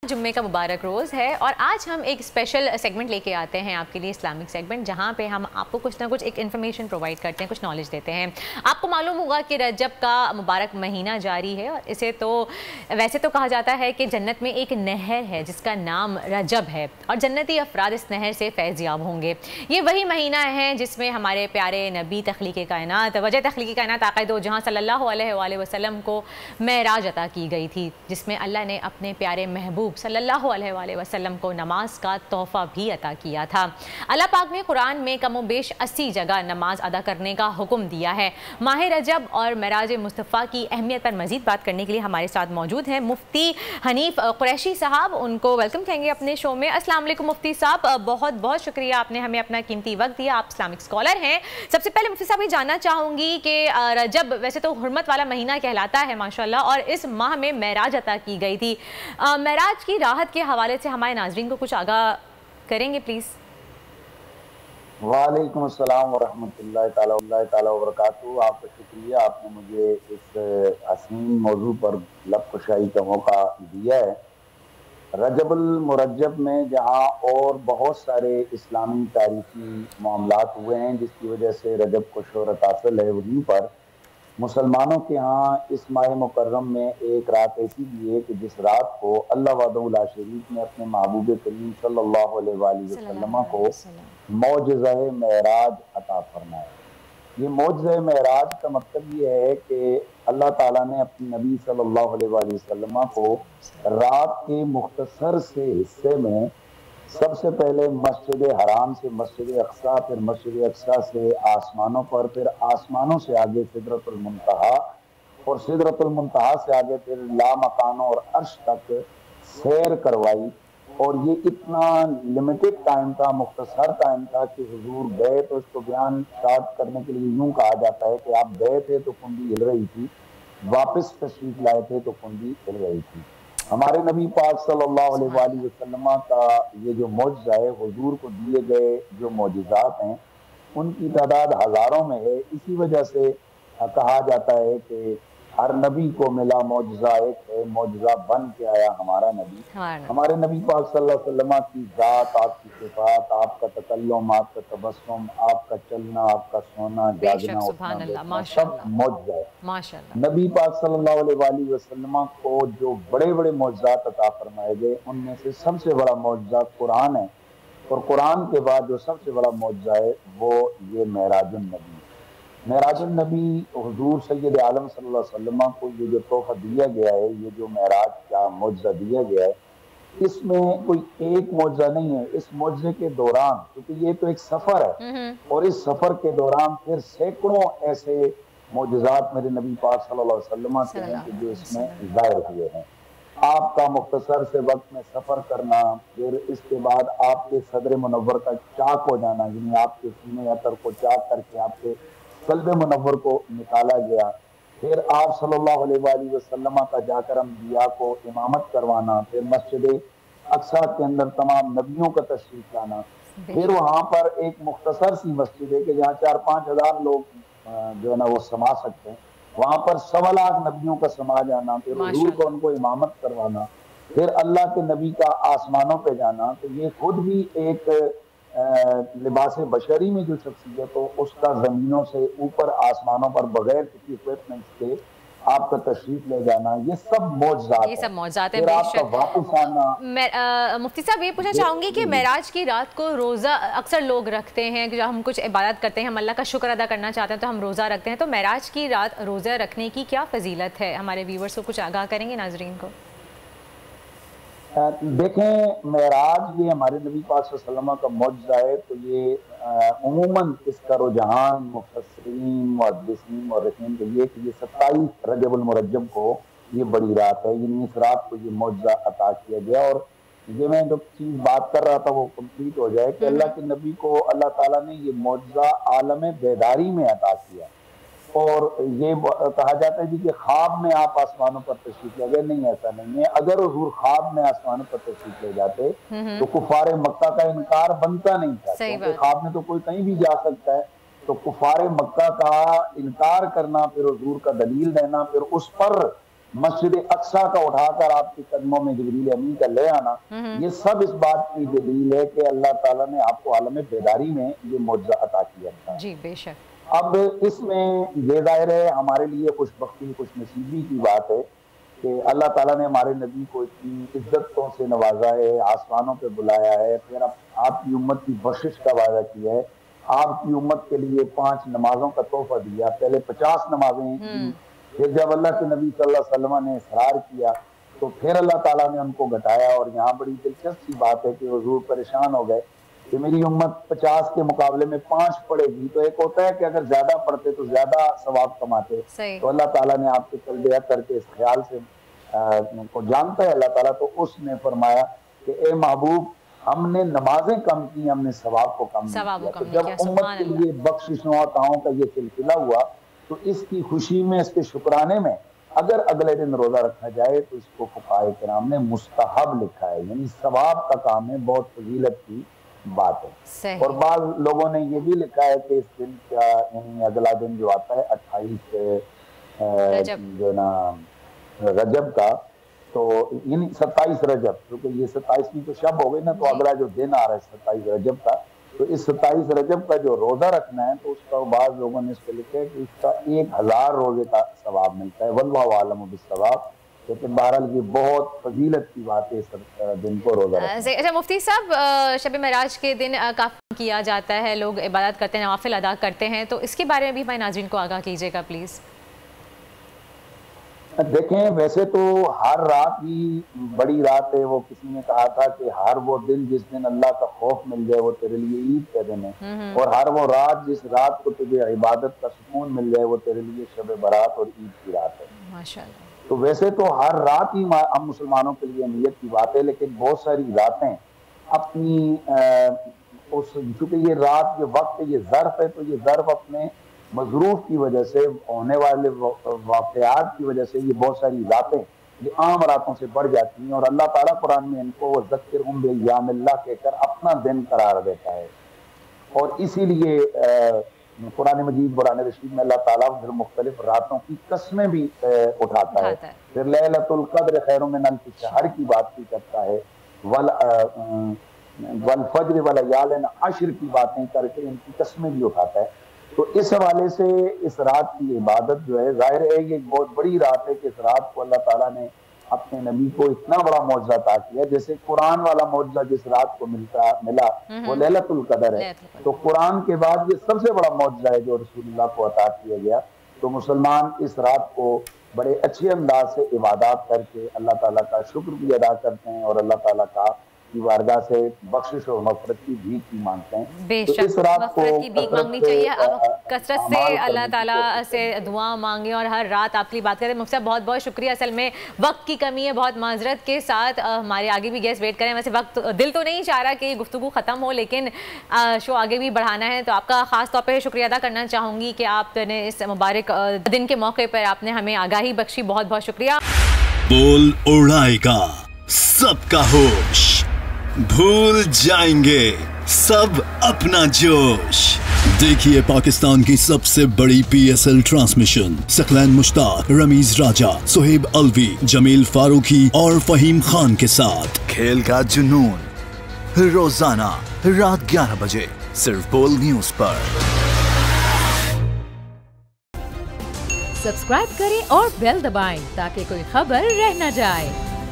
जुम्मे का मुबारक रोज़ है और आज हम एक स्पेशल सेगमेंट लेके आते हैं आपके लिए, इस्लामिक सेगमेंट, जहाँ पे हम आपको कुछ ना कुछ एक इन्फॉर्मेशन प्रोवाइड करते हैं, कुछ नॉलेज देते हैं। आपको मालूम होगा कि रजब का मुबारक महीना जारी है और इसे तो वैसे तो कहा जाता है कि जन्नत में एक नहर है जिसका नाम रजब है और जन्नती अफराद इस नहर से फैज़याब होंगे। ये वही महीना है जिसमें हमारे प्यारे नबी तख्लीक़ कायनात, वजह तख्लीक़ कायनात आक़ाए दो जहाँ सल्लल्लाहु अलैहि वसल्लम को मेराज अता की गई थी, जिसमें अल्लाह ने अपने प्यारे महबूब सल्लल्लाहु अलैहि वसल्लम को नमाज का तोहफ़ा भी अता किया था। अल्लाह पाक ने कुरान में कमो बेश 80 जगह नमाज अदा करने का हुक्म दिया है। माह रजब और मेराज मुस्तफ़ा की अहमियत पर मज़ीद बात करने के लिए हमारे साथ मौजूद हैं मुफ्ती हनीफ कुरैशी साहब। उनको वेलकम कहेंगे अपने शो में। अस्सलाम वालेकुम मुफ्ती साहब, बहुत बहुत शुक्रिया, आपने हमें अपना कीमती वक्त दिया। आप इस्लामिक स्कॉलर हैं। सबसे पहले मुफ्ती साहब ये जानना चाहूँगी कि रजब वैसे तो हुर्मत वाला महीना कहलाता है माशाल्लाह, और इस माह में मेराज अता की गई थी। मेराज की राहत के हवाले से हमारे नाज़रीन को कुछ आगाह करेंगे प्लीज़। वालेकुम अस्सलाम वरहमतुल्लाहि ताला वबरकातुहू। आपका शुक्रिया, आपने मुझे इस हसीन मौजू पर लबकुशाई का मौका दिया है। रजबुल मुरज्जब में जहाँ और बहुत सारे इस्लामी तारीखी मामलात हुए हैं जिसकी वजह से रजब को शोहरत हासिल है, वहीं पर मुसलमानों के यहाँ इस माह मुकर्रम में एक रात ऐसी भी है कि जिस रात को अल्लाह वहदहू ला शरीक ने अपने महबूब करीम सल्लल्लाहु अलैहि वसल्लम को मौजज़ा-ए मेराज अता फरमाया। ये मौजज़ा-ए मेराज का मतलब ये है कि अल्लाह ताला ने अपने नबी सल्लल्लाहु अलैहि वसल्लम को रात के मुख्तसर से हिस्से में सबसे पहले मस्जिद हराम से मस्जिद अक्सा, फिर मस्जिद अक्सा से आसमानों पर, फिर आसमानों से आगे सिदरतुल मुंतहा और सिदरतुल मुंतहा से आगे फिर लामकान और अर्श तक सैर करवाई। और ये इतना लिमिटेड टाइम था, मुख्तसर टाइम था कि हुजूर गए तो इसको बयान स्टार्ट करने के लिए यूं कहा जाता है कि आप गए थे तो कुंडी हिल रही थी, वापस तशरीफ लाए थे तो कुंडी हिल रही थी। हमारे नबी पाक सल्लल्लाहु अलैहि वसल्लम का ये जो मौजज़ा है, हुजूर को दिए गए जो मौजज़ात हैं उनकी तादाद हज़ारों में है। इसी वजह से कहा जाता है कि हर नबी को मिला मौजज़ा एक है, मौजज़ा बन के आया हमारा नबी। हमारे नबी पाक सल्लल्लाहु अलैहि वसल्लम की ज़ात, आपकी सिफ़ात, आपका तकल्लुम, आपका तबस्सुम, आपका चलना, आपका सोना, जागना, उठना, सब मौजज़ा है। नबी पाक सल्लल्लाहु अलैहि वसल्लम को जो बड़े बड़े मौजज़ात अता फरमाए गए उनमें से सबसे बड़ा मौजज़ा कुरान है, और कुरान के बाद जो सबसे बड़ा मौजज़ा है वो ये मेराजुन नबी। मेराजुन नबी हुजूर सैयद आलम सल्लल्लाहु अलैहि वसल्लम को ये जो तोहफा दिया गया है, ये जो मेराज का मौजज़ा दिया गया है, इसमें कोई एक मौजज़ा नहीं है। इस मौजज़े के दौरान, क्योंकि ये तो एक सफर है और इस सफर के दौरान फिर सैकड़ों ऐसे मौजज़ात मेरे नबी पाक सल्लल्लाहु अलैहि वसल्लम के हैं कि जो इसमें ज़ाहिर हुए हैं। आपका मुख्तसर से वक्त में सफर करना, फिर इसके बाद आपके सदर मुनव्वर का चाक हो जाना, यानी आपके सीने अतर को चाक करके आपके कल्ब मुनव्वर को निकाला गया, फिर आप सल्लल्लाहु अलैहि वसल्लम का जाकर अंबिया को इमामत करवाना, फिर मस्जिद अक्सा के अंदर तमाम नबियों का तशरीफ लाना, फिर वहाँ पर एक मुख्तसर सी मस्जिद है कि जहाँ 4-5 हज़ार लोग जो है ना वो समा सकते हैं, वहाँ पर 1.25 लाख नबियों का समा जाना, फिर हुजूर को उनको इमामत करवाना, फिर अल्लाह के नबी का आसमानों पे जाना। तो ये खुद भी एक लिबास बशरी में जो शख्सियत हो उसका जमीनों से ऊपर आसमानों पर बगैर किसी इक्विपमेंट्स के आपका तशरीफ ले जाना, ये सब मौजज़ात है। आपका वापस आना। मुफ्ती साहब ये पूछना चाहूँगी कि मेराज की रात को रोज़ा अक्सर लोग रखते हैं कि जब हम कुछ इबादत करते हैं, हम अल्लाह का शुक्र अदा करना चाहते हैं तो हम रोज़ा रखते हैं, तो मेराज की रात रोज़ा रखने की क्या फजीलत है? हमारे व्यूवर्स को कुछ आगाह करेंगे, नाजरीन को। देखें, मेराज ये हमारे नबी पाक सल्लल्लाहु अलैहि वसल्लम का मौजज़ा है, तो ये उमूमन इसका रुझान मुफस्सिरीन, मुहद्दिसीन, मुअर्रिखीन के लिए कि ये 27 रजबुल मुरज्जब को ये बड़ी रात है, यानी इस रात को ये मौजज़ा अता किया गया। और ये मैं जो चीज़ बात कर रहा था वो कंप्लीट हो जाए कि अल्लाह के नबी को अल्लाह ताला ने ये मौजज़ा आलम बेदारी में अता किया। और ये कहा जाता है कि ख्वाब में आप आसमानों पर तशरीफ ले गए, नहीं, ऐसा नहीं है। अगर हुजूर ख्वाब में आसमानों पर तशरीफ ले जाते तो कुफारे मक्का का इनकार बनता नहीं था, क्योंकि ख्वाब में तो कोई कहीं भी जा सकता है। तो कुफारे मक्का का इनकार करना, फिर हुजूर का दलील देना, फिर उस पर مسجد اقصی کا اٹھا کر آپ کے قدموں میں جبریل امین کا لے آنا، یہ سب اس بات کی دلیل ہے کہ اللہ تعالیٰ نے آپ کو عالم بیداری میں یہ معجزہ عطا کیا تھا۔ جی بے شک۔ اب اس میں یہ ظاہر ہے ہمارے لیے خوش بختی خوش نصیبی کی بات ہے کہ اللہ تعالیٰ نے ہمارے نبی کو اتنی عزتوں سے نوازا ہے، آسمانوں پہ بلایا ہے، پھر آپ کی امت کی بخشش کا وعدہ کیا ہے، آپ کی امت کے لیے 5 نمازوں کا تحفہ دیا، پہلے 50 نمازیں دی، پھر جب اللہ کے نبی صلی اللہ علیہ وسلم نے اصرار کیا تو پھر اللہ تعالیٰ نے ان کو گھٹایا۔ اور یہاں بڑی دلچسپ سی بات ہے کہ حضور پریشان ہو گئے کہ میری امت 50 کے مقابلے میں 5 پڑھے گی، تو ایک ہوتا ہے کہ اگر زیادہ پڑھتے تو زیادہ ثواب کماتے، تو اللہ تعالیٰ نے آپ کے قلب کر کے اس خیال سے کو جانتا ہے اللہ تعالیٰ، تو اس نے فرمایا کہ اے محبوب ہم نے نمازیں کم کی، ہم نے ثواب کو کم نہیں کیا۔ تو جب امت کے لیے بخششوں عطاؤں کا یہ سلسلہ ہوا تو اس کی خوشی میں، اس کے شکرانے میں اگر اگلے دن روزہ رکھا جائے تو اس کو فقہائے کرام نے مستحب لکھا ہے، یعنی ثواب کا کام ہے، بہت فضیلت کی بات ہے۔ اور بعض لوگوں نے یہ بھی لکھا ہے کہ اس دن کا یعنی اگلا دن جو آتا ہے 28 جو نا رجب کا، تو یعنی 27 رجب، کیونکہ یہ 27ویں تو شب ہو گئی نا، تو اگلا جو دن آ رہا ہے 27 رجب کا، تو اس 27 رجب کا جو روزہ رکھنا ہے تو اس کا بعض لوگوں نے اس کو لکھا ہے کہ اس کا 1000 روزے کا ثواب ملتا ہے، واللہ عالم بالثواب۔ لیکن بہرحال یہ بہت فضیلت کی بات ہے اس دن کو روزہ رکھنا۔ اچھا مفتی صاحب، شب معراج کے دن کافی کیا جاتا ہے، لوگ عبادت کرتے ہیں، نوافل ادا کرتے ہیں، تو اس کے بارے میں بھی ہمارے ناظرین کو آگاہ کیجیے گا پلیز۔ دیکھیں ویسے تو ہر رات ہی بڑی رات ہے، وہ کسی نے کہا تھا کہ ہر وہ دن جس دن اللہ کا خوف مل جائے وہ تیرے لیے عید کا دن ہے، اور ہر وہ رات جس رات کو تجھے عبادت کا سکون مل جائے وہ تیرے لیے شب برات اور عید کی رات ہے۔ ماشاءاللہ۔ تو ویسے تو ہر رات ہی ہم مسلمانوں کے لیے اہمیت کی بات ہے، لیکن بہت ساری راتیں اپنی چونکہ یہ رات، یہ وقت، یہ ظرف ہے، تو یہ ظرف اپنے مظروف کی وجہ سے، ہونے والے واقعات کی وجہ سے یہ بہت ساری راتیں یہ عام راتوں سے بڑھ جاتی ہیں، اور اللہ تعالیٰ قرآن میں ان کو وَذَكِّرْهُمْ بِأَيَّامِ اللَّهِ کہہ کر اپنا دن قرار دیتا ہے، اور اسی لیے قرآن مجید قرآن رشید میں اللہ تعالیٰ پھر مختلف راتوں کی قسمیں بھی اٹھاتا ہے، پھر لیلۃ القدر خیر من الف شہر کی بات بھی کرتا ہے، والفجر ولیال عشر کی باتیں کر کے ان کی قسمیں بھی اٹھاتا ہے۔ تو اس حوالے سے اس رات کی عبادت جو ہے ظاہر ہے یہ ایک بہت بڑی رات ہے کہ اس رات کو اللہ تعالیٰ نے اپنے نبی کو اتنا بڑا معجزہ عطا کیا، جیسے قرآن والا معجزہ جس رات کو ملا وہ لیلۃ القدر ہے، تو قرآن کے بعد یہ سب سے بڑا معجزہ ہے جو رسول اللہ کو عطا کیا گیا۔ تو مسلمان اس رات کو بڑے اچھے انداز سے عبادات کر کے اللہ تعالیٰ کا شکر بھی ادا کرتے ہیں، اور اللہ تعالیٰ کا کی بارگاہ سے بخشش اور مغفرت کی بھیک بھی مانگتے ہیں۔ بے شک مغفرت کی بھیک مانگنی چاہیے، کثرت سے اللہ تعالیٰ سے دعا مانگیں اور ہر رات آپ کی بات کریں۔ مفتی صاحب بہت بہت شکریہ، اصل میں وقت کی کمی ہے، بہت معذرت کے ساتھ ہمارے آگے بھی گیسٹ ویٹ کریں، ویسے وقت دل تو نہیں چاہ رہا کہ گفتگو ختم ہو، لیکن شو آگے بھی بڑھانا ہے، تو آپ کا خاص طور پہ شکریہ ادا کرنا چاہوں گی کہ آپ نے اس مبارک دن کے موقع پر آپ نے ہمیں آگاہی بخشی، بہت بہت شکریہ۔ بول اڑائے گا سب کا ہوش، بھول جائیں گے سب اپنا جوش۔ دیکھیے پاکستان کی سب سے بڑی پی ایس ایل ٹرانسمیشن ثقلین مشتاق، رمیز راجہ، سہیب الوی، جمیل فاروقی اور فہیم خان کے ساتھ کھیل کا جنون، روزانہ رات 11 بجے صرف بول نیوز پر۔ سبسکرائب کریں اور بیل دبائیں تاکہ کوئی خبر رہ نہ جائے۔